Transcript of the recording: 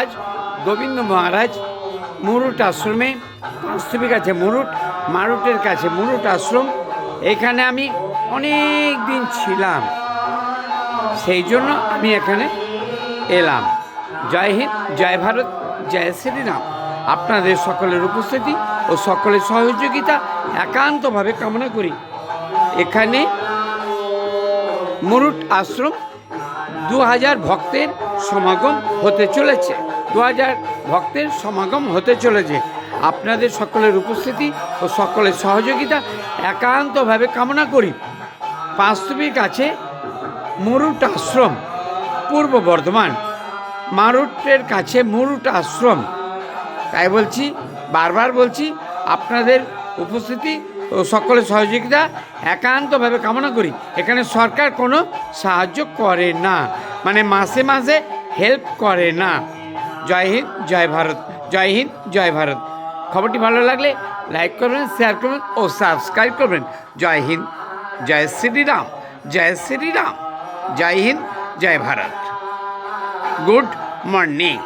আজ গোবিন্দ মহারাজ মুরুট আশ্রমে, পাঁচথুপির কাছে মুরুট, মারুটের কাছে মুরুট আশ্রম, এখানে আমি অনেক দিন ছিলাম, সেই জন্য আমি এখানে এলাম। জয় হিন্দ, জয় ভারত, জয় শ্রীরাম। আপনাদের সকলের উপস্থিতি ও সকলের সহযোগিতা একান্তভাবে কামনা করি। এখানে মুরুট আশ্রম 2000 ভক্তের সমাগম হতে চলেছে, 2000 ভক্তের সমাগম হতে চলেছে। আপনাদের সকলের উপস্থিতি ও সকলের সহযোগিতা একান্তভাবে কামনা করি। পাঁচথুপির কাছে মুরুট আশ্রম, পূর্ব বর্ধমান। মারুটের কাছে মুরুট আশ্রম। তাই বলছি, বারবার বলছি, আপনাদের উপস্থিতি ও সকলের সহযোগিতা একান্তভাবে কামনা করি। এখানে সরকার কোনো সাহায্য করে না, মানে মাসে মাসে হেল্প করে না। জয় হিন্দ, জয় ভারত, জয় হিন্দ, জয় ভারত। খবরটি ভালো লাগলে লাইক করবেন, শেয়ার করবেন ও সাবস্ক্রাইব করবেন। জয় হিন্দ, জয় শ্রীরাম, জয় শ্রীরাম, জয় হিন্দ, জয় ভারত। Good morning.